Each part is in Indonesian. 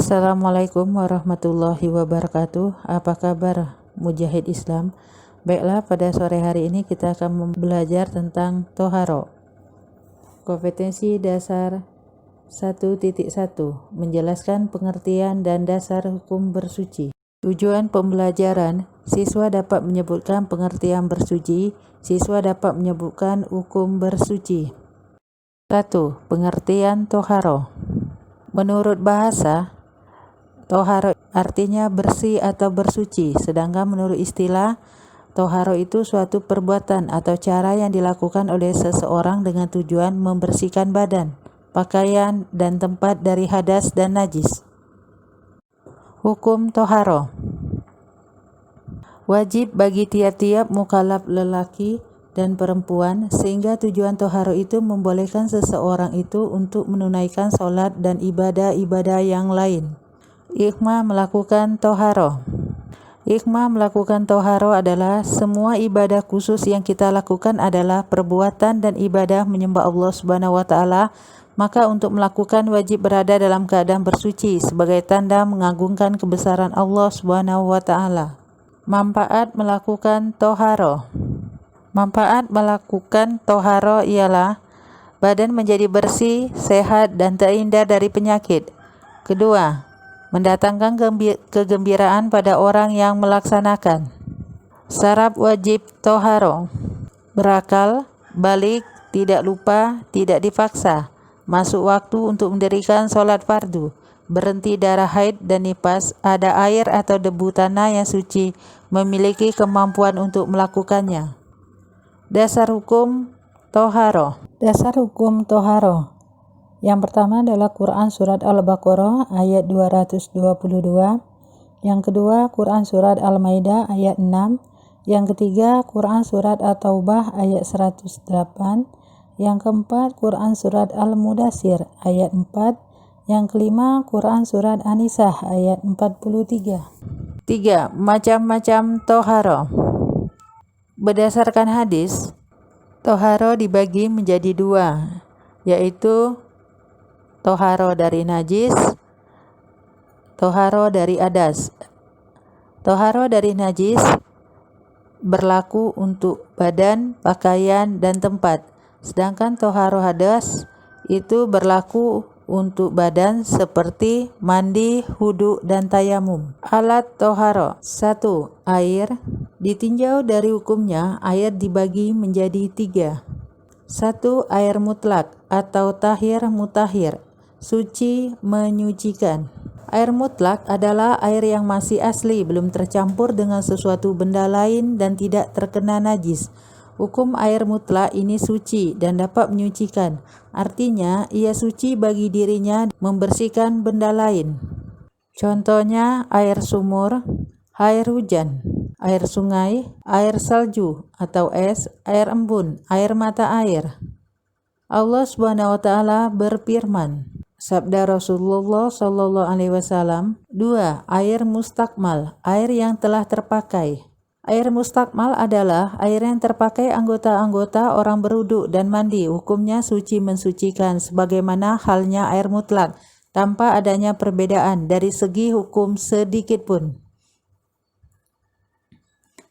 Assalamualaikum warahmatullahi wabarakatuh. Apa kabar Mujahid Islam? Baiklah, pada sore hari ini kita akan belajar tentang Toharo. Kompetensi dasar 1.1, menjelaskan pengertian dan dasar hukum bersuci. Tujuan pembelajaran, siswa dapat menyebutkan pengertian bersuci, siswa dapat menyebutkan hukum bersuci. 1. Pengertian Toharo. Menurut bahasa, Toharo artinya bersih atau bersuci, sedangkan menurut istilah, Toharo itu suatu perbuatan atau cara yang dilakukan oleh seseorang dengan tujuan membersihkan badan, pakaian, dan tempat dari hadas dan najis. Hukum Toharo. Wajib bagi tiap-tiap mukallaf lelaki dan perempuan, sehingga tujuan Toharo itu membolehkan seseorang itu untuk menunaikan sholat dan ibadah-ibadah yang lain. Hikmah melakukan Toharo. Hikmah melakukan Toharo adalah semua ibadah khusus yang kita lakukan adalah perbuatan dan ibadah menyembah Allah Subhanahu wa Ta'ala, maka untuk melakukan wajib berada dalam keadaan bersuci sebagai tanda mengagungkan kebesaran Allah Subhanahu wa Ta'ala. Manfaat melakukan Toharo. Manfaat melakukan Toharo ialah badan menjadi bersih, sehat, dan terhindar dari penyakit. Kedua, mendatangkan kegembiraan pada orang yang melaksanakan. Syarat wajib Toharo: berakal, balik, tidak lupa, tidak dipaksa, masuk waktu untuk mendirikan sholat fardu, berhenti darah haid dan nifas, ada air atau debu tanah yang suci, memiliki kemampuan untuk melakukannya. Dasar hukum Toharo. Dasar hukum Toharo. Yang pertama adalah Quran Surat Al-Baqarah ayat 222. Yang kedua Quran Surat Al-Maidah ayat 6. Yang ketiga Quran Surat At-Taubah ayat 108. Yang keempat Quran Surat Al-Mudassir ayat 4. Yang kelima Quran Surat An-Nisa ayat 43. 3. Macam-macam Toharo. Berdasarkan hadis, Toharo dibagi menjadi dua, yaitu Toharo dari najis, Toharo dari hadas. Toharo dari najis berlaku untuk badan, pakaian, dan tempat, sedangkan Toharo hadas itu berlaku untuk badan seperti mandi, wudu, dan tayamum. Alat Toharo. 1. Air. Ditinjau dari hukumnya, air dibagi menjadi 3. 1. Air mutlak atau tahir mutahhir, suci menyucikan. Air mutlak adalah air yang masih asli, belum tercampur dengan sesuatu benda lain dan tidak terkena najis. Hukum air mutlak ini suci dan dapat menyucikan. Artinya, ia suci bagi dirinya, membersihkan benda lain. Contohnya air sumur, air hujan, air sungai, air salju atau es, air embun, air mata air. Allah Subhanahu wa Ta'ala berfirman, sabda Rasulullah Sallallahu Alaihi Wasallam, 2. Air mustakmal, air yang telah terpakai. Air mustakmal adalah air yang terpakai anggota-anggota orang berwudu dan mandi. Hukumnya suci mensucikan, sebagaimana halnya air mutlak, tanpa adanya perbedaan dari segi hukum sedikit pun.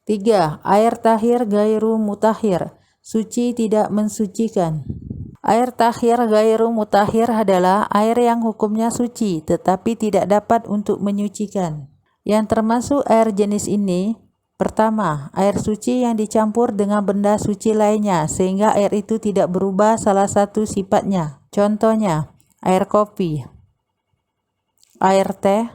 3. Air tahir gairu mutahhir, suci tidak mensucikan. Air tahir gairu mutahhir adalah air yang hukumnya suci tetapi tidak dapat untuk menyucikan. Yang termasuk air jenis ini: pertama, air suci yang dicampur dengan benda suci lainnya sehingga air itu tidak berubah salah satu sifatnya. Contohnya, air kopi, air teh.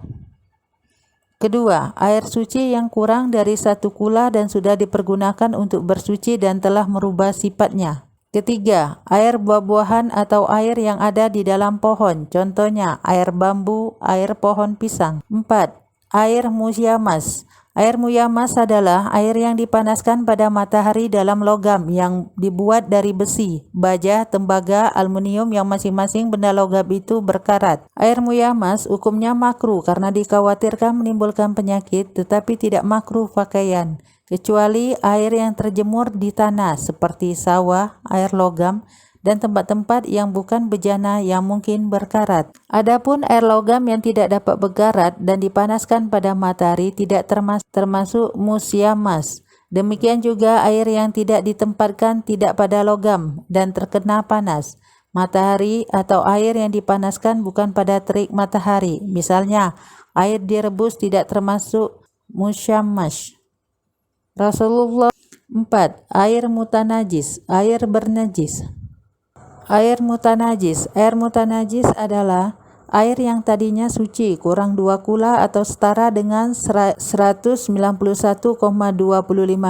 Kedua, air suci yang kurang dari 1 kula dan sudah dipergunakan untuk bersuci dan telah merubah sifatnya. Ketiga, air buah-buahan atau air yang ada di dalam pohon, contohnya air bambu, air pohon pisang. 4. Air musyamas. Air musyamas adalah air yang dipanaskan pada matahari dalam logam yang dibuat dari besi, baja, tembaga, aluminium yang masing-masing benda logam itu berkarat. Air musyamas hukumnya makruh karena dikhawatirkan menimbulkan penyakit, tetapi tidak makruh pakaian, kecuali air yang terjemur di tanah seperti sawah, air logam, dan tempat-tempat yang bukan bejana yang mungkin berkarat. Adapun air logam yang tidak dapat berkarat dan dipanaskan pada matahari tidak termasuk musyamas. Demikian juga air yang tidak ditempatkan tidak pada logam dan terkena panas matahari, atau air yang dipanaskan bukan pada terik matahari. Misalnya, air direbus tidak termasuk musyammash. Rasulullah 4. Air mutanajis, air bernajis. Air mutanajis adalah air yang tadinya suci kurang 2 kula atau setara dengan 191,25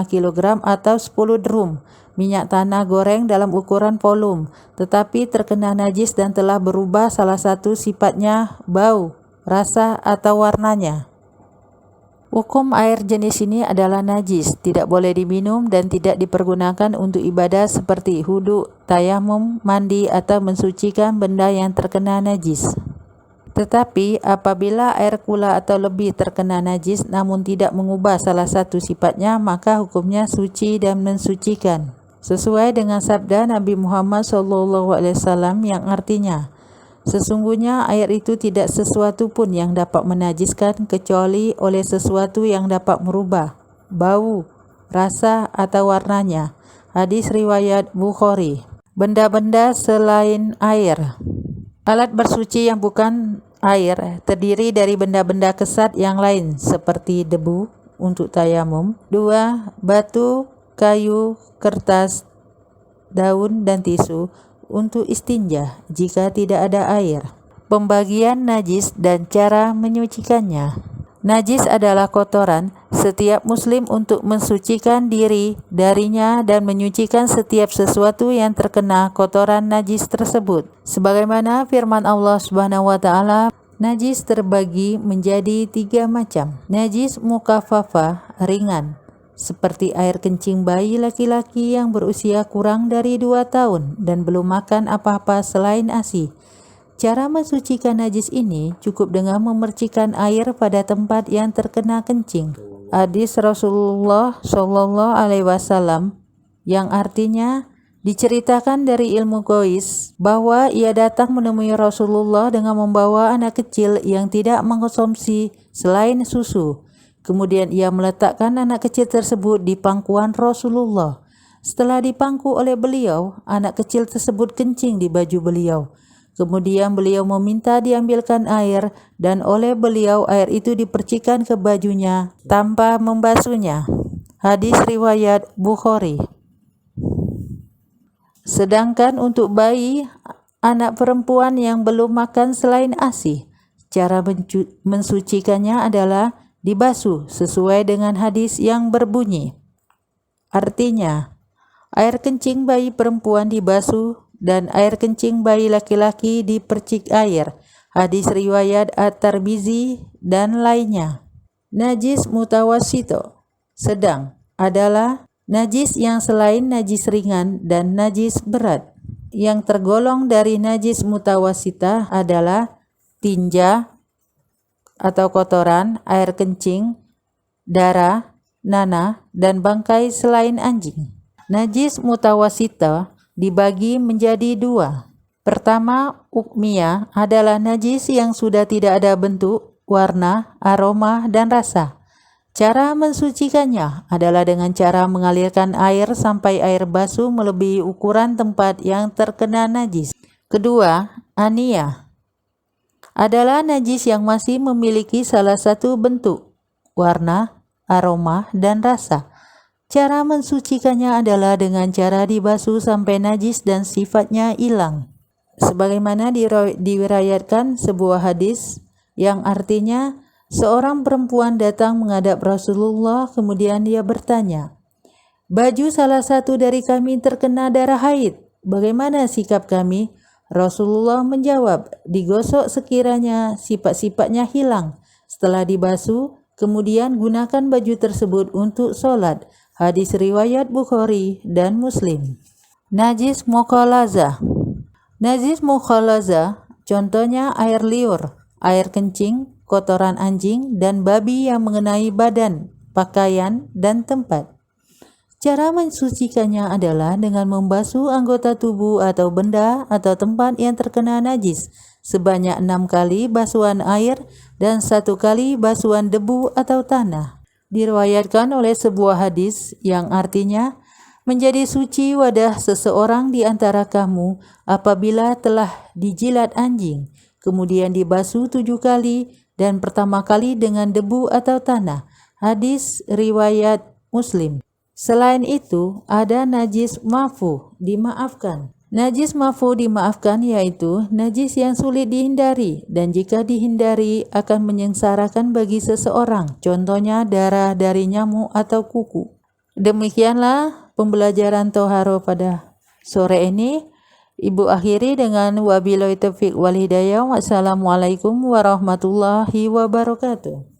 kg atau 10 drum minyak tanah goreng dalam ukuran volume, tetapi terkena najis dan telah berubah salah satu sifatnya, bau, rasa, atau warnanya. Hukum air jenis ini adalah najis, tidak boleh diminum dan tidak dipergunakan untuk ibadah seperti wudu, tayamum, mandi, atau mensucikan benda yang terkena najis. Tetapi apabila air kula atau lebih terkena najis namun tidak mengubah salah satu sifatnya, maka hukumnya suci dan mensucikan. Sesuai dengan sabda Nabi Muhammad SAW yang artinya, sesungguhnya air itu tidak sesuatu pun yang dapat menajiskan kecuali oleh sesuatu yang dapat merubah bau, rasa, atau warnanya. Hadis riwayat Bukhari. Benda-benda selain air. Alat bersuci yang bukan air terdiri dari benda-benda kesat yang lain seperti debu untuk tayamum. 2. Batu, kayu, kertas, daun, dan tisu untuk istinja jika tidak ada air. Pembagian najis dan cara menyucikannya. Najis adalah kotoran. Setiap muslim untuk mensucikan diri darinya dan menyucikan setiap sesuatu yang terkena kotoran najis tersebut. Sebagaimana firman Allah Subhanahu wa taala, najis terbagi menjadi 3 macam. Najis mukaffafah, ringan, seperti air kencing bayi laki-laki yang berusia kurang dari 2 tahun dan belum makan apa-apa selain ASI. Cara mensucikan najis ini cukup dengan memercikkan air pada tempat yang terkena kencing. Hadis Rasulullah SAW yang artinya, diceritakan dari ilmu gois bahwa ia datang menemui Rasulullah dengan membawa anak kecil yang tidak mengkonsumsi selain susu. Kemudian ia meletakkan anak kecil tersebut di pangkuan Rasulullah. Setelah dipangku oleh beliau, anak kecil tersebut kencing di baju beliau. Kemudian beliau meminta diambilkan air dan oleh beliau air itu dipercikan ke bajunya tanpa membasuhnya. Hadis riwayat Bukhari. Sedangkan untuk bayi, anak perempuan yang belum makan selain ASI, cara mensucikannya adalah dibasuh sesuai dengan hadis yang berbunyi. Artinya, air kencing bayi perempuan dibasuh dan air kencing bayi laki-laki dipercik air. Hadis riwayat At-Tirmizi dan lainnya. Najis mutawassito, sedang, adalah najis yang selain najis ringan dan najis berat. Yang tergolong dari najis mutawassita adalah tinja atau kotoran, air kencing, darah, nanah, dan bangkai selain anjing. Najis mutawassita dibagi menjadi 2. Pertama, ukmiyah adalah najis yang sudah tidak ada bentuk, warna, aroma, dan rasa. Cara mensucikannya adalah dengan cara mengalirkan air sampai air basuh melebihi ukuran tempat yang terkena najis. Kedua, aniyah adalah najis yang masih memiliki salah satu bentuk, warna, aroma, dan rasa. Cara mensucikannya adalah dengan cara dibasuh sampai najis dan sifatnya hilang. Sebagaimana diriwayatkan sebuah hadis yang artinya, seorang perempuan datang menghadap Rasulullah, kemudian dia bertanya, "Baju salah satu dari kami terkena darah haid, bagaimana sikap kami?" Rasulullah menjawab, digosok sekiranya sifat-sifatnya hilang. Setelah dibasuh, kemudian gunakan baju tersebut untuk sholat. Hadis riwayat Bukhari dan Muslim. Najis mukhalazah. Najis mukhalazah contohnya air liur, air kencing, kotoran anjing, dan babi yang mengenai badan, pakaian, dan tempat. Cara mensucikannya adalah dengan membasuh anggota tubuh atau benda atau tempat yang terkena najis sebanyak 6 kali basuhan air dan 1 kali basuhan debu atau tanah. Diriwayatkan oleh sebuah hadis yang artinya, menjadi suci wadah seseorang di antara kamu apabila telah dijilat anjing, kemudian dibasuh 7 kali dan pertama kali dengan debu atau tanah. Hadis riwayat Muslim. Selain itu, ada najis ma'fu, dimaafkan. Najis ma'fu dimaafkan yaitu najis yang sulit dihindari dan jika dihindari akan menyengsarakan bagi seseorang, contohnya darah dari nyamuk atau kuku. Demikianlah pembelajaran Toharo pada sore ini. Ibu akhiri dengan wabillahi taufiq wal hidayah. Wassalamualaikum warahmatullahi wabarakatuh.